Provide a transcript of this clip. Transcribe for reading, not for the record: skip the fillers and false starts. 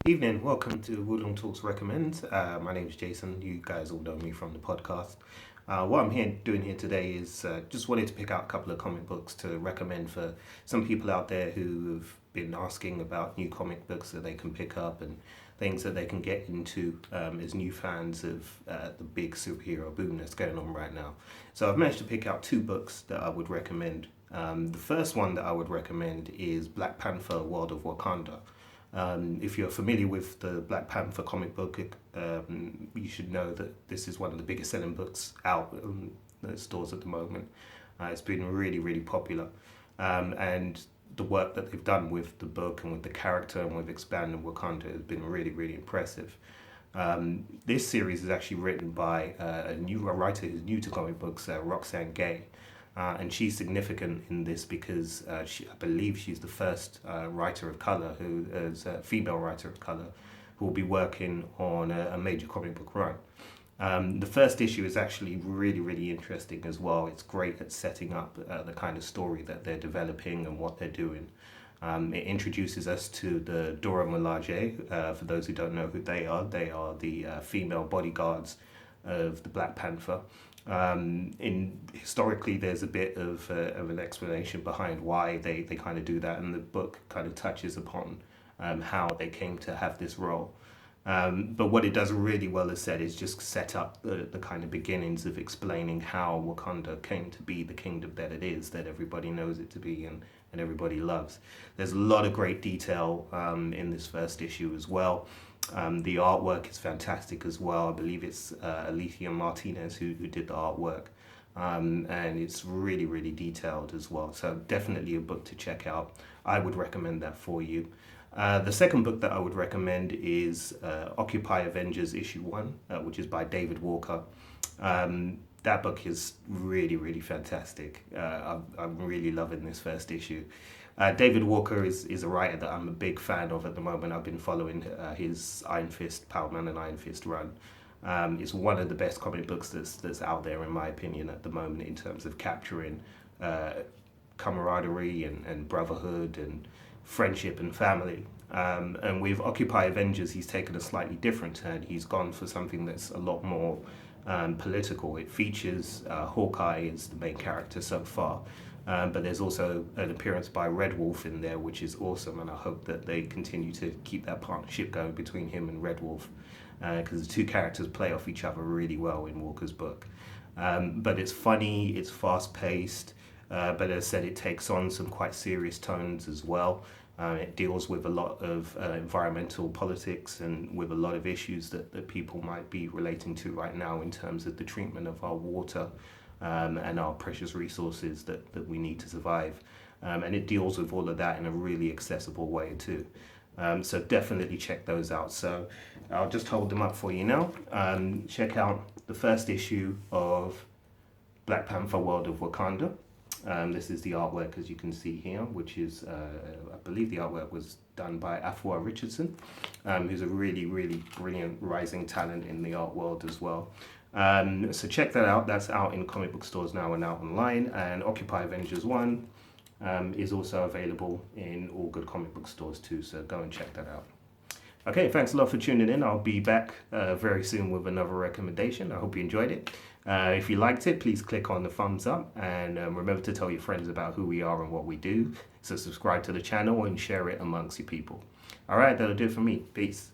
Evening, welcome to Woodland Talks Recommend. My name is Jason. You guys all know me from the podcast. What I'm doing here today is just wanted to pick out a couple of comic books to recommend for some people out there who've been asking about new comic books that they can pick up and things that they can get into as new fans of the big superhero boom that's going on right now. So I've managed to pick out two books that I would recommend. The first one that I would recommend is Black Panther: World of Wakanda. If you're familiar with the Black Panther comic book, you should know that this is one of the biggest selling books out in the stores at the moment. It's been really, really popular. And the work that they've done with the book and with the character and with expanding Wakanda has been really, really impressive. This series is actually written by a writer who's new to comic books, Roxane Gay. And she's significant in this because I believe she's the first writer of color who is a female writer of color who will be working on a major comic book run. The first issue is actually really, really interesting as well. It's great at setting up the kind of story that they're developing and what they're doing. It introduces us to the Dora Milaje. For those who don't know who they are the female bodyguards of the Black Panther. Historically, there's a bit of an explanation behind why they kind of do that, and the book kind of touches upon how they came to have this role. But what it does really well, as said, is just set up the kind of beginnings of explaining how Wakanda came to be the kingdom that it is, that everybody knows it to be and everybody loves. There's a lot of great detail in this first issue as well. The artwork is fantastic as well. I believe it's Alicia Martinez who did the artwork. And it's really, really detailed as well. So definitely a book to check out. I would recommend that for you. The second book that I would recommend is Occupy Avengers issue 1, which is by David Walker. That book is really, really fantastic. I'm really loving this first issue. David Walker is a writer that I'm a big fan of at the moment. I've been following his Iron Fist, Power Man and Iron Fist run. It's one of the best comic books that's out there, in my opinion, at the moment, in terms of capturing camaraderie and brotherhood and friendship and family. And with Occupy Avengers, he's taken a slightly different turn. He's gone for something that's a lot more political. It features Hawkeye as the main character so far. But there's also an appearance by Red Wolf in there, which is awesome, and I hope that they continue to keep that partnership going between him and Red Wolf, because the two characters play off each other really well in Walker's book. But it's funny, it's fast-paced, but as I said, it takes on some quite serious tones as well. It deals with a lot of environmental politics and with a lot of issues that people might be relating to right now in terms of the treatment of our water and our precious resources that we need to survive. And it deals with all of that in a really accessible way too. So definitely check those out. So I'll just hold them up for you now. Check out the first issue of Black Panther: World of Wakanda. This is the artwork, as you can see here, which is, I believe the artwork was done by Afua Richardson, who's a really, really brilliant rising talent in the art world as well. So check that out. That's out in comic book stores now and out online. And Occupy Avengers 1 is also available in all good comic book stores too. So go and check that out. Okay, thanks a lot for tuning in. I'll be back very soon with another recommendation. I hope you enjoyed it. If you liked it, please click on the thumbs up and remember to tell your friends about who we are and what we do. So subscribe to the channel and share it amongst your people. All right, that'll do it for me. Peace.